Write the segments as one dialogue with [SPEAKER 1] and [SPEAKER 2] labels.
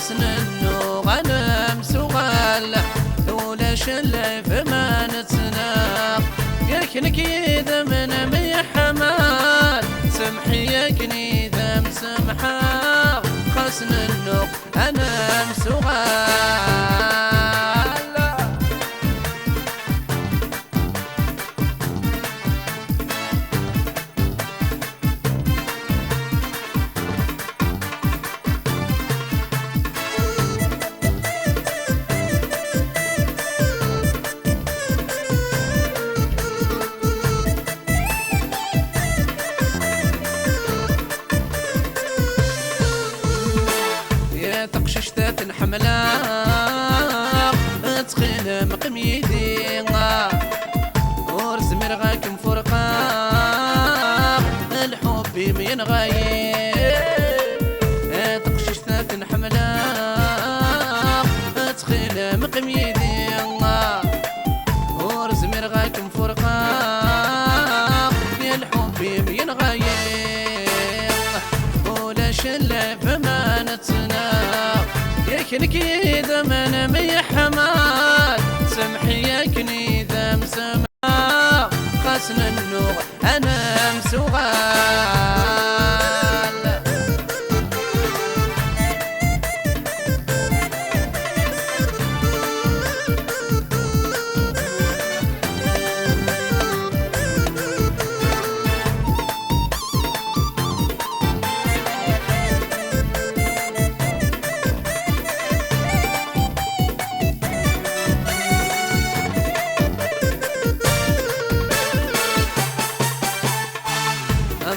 [SPEAKER 1] خاصن النو غنم سوغال ولا شلي فما نتسناق يكنك إذا من ميحمال سمحي يكني إذا مسمحاق خاصن النو غنم سوغال تقششتات الحملاق تخيل مقميدي ورز مرغاك مفرقاق الحب من غايب تقششتات الحملاق تخيل مقميدي ورز مرغاك مفرقاق الحب من غايب ولا شلة فما نتسنى يكنك إذا من ميحمال سمحي يكني إذا مسمع خاصن النوغ أنا مسوغال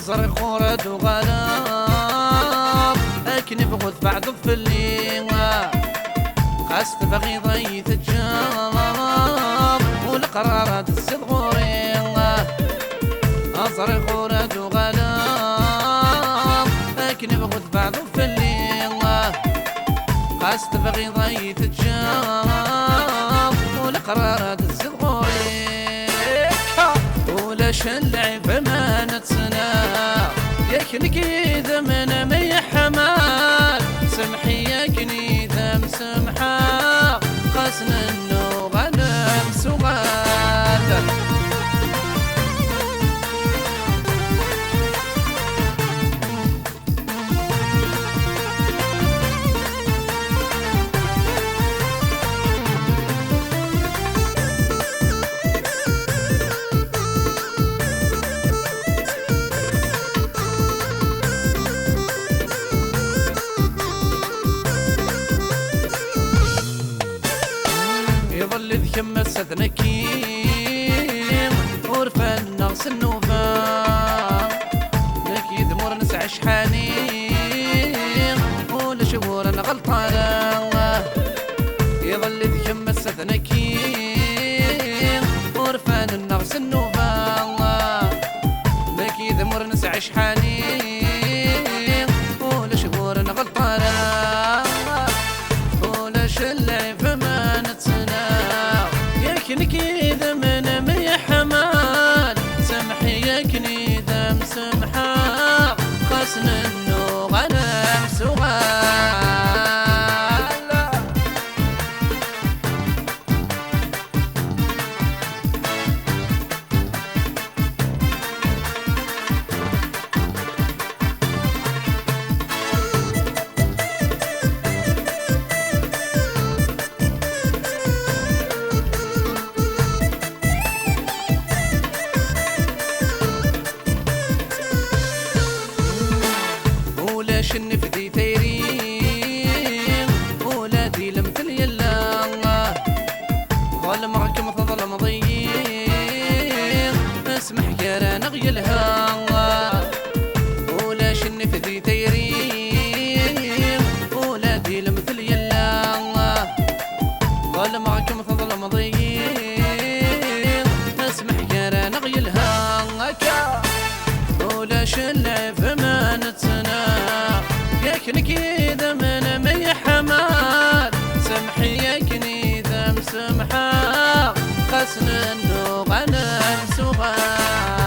[SPEAKER 1] زرق خورد وغلاب أكني بغض بعد الظلي خاست بغي ضيت الجاب والقرارات الصدغوري زرق خورد وغلاب أكني بغض بعد الظلي خاست بغي ضيت الجاب والقرارات الصدغوري ولا شلع فما نتسنى يكنك إذا من ميحمال سمحي يكني إذا مسمحا خاصن النو غنم سوغال يظل ذكم السدنكيم ورفان نغس النوفا نكيد مور نسع شحانيم ولا شهور انا غلطانه يظل ذكم السدنكيم ورفان النغس النوفا نكيد مور نسع شحانيم ولا شهور انا غلطانه ولا شلع فما نتسنى يكنك إذا من ميحمال سمحي يكني إذا مسمحا خاصن النو غنم سوغال شن فدي تيرين ولادي لمثل يلا ظلم ركم ظلم ضيين اسمح كرا نغيلها ولا شن فدي تيرين ولادي لمثل يلا ظلم ركم ظلم ضيين اسمح كرا نغيلها ولا شن فما نتسنى يكنك إذا من ميحمال سمحي يكني إذا مسمحا خاصن النو غنم سوغال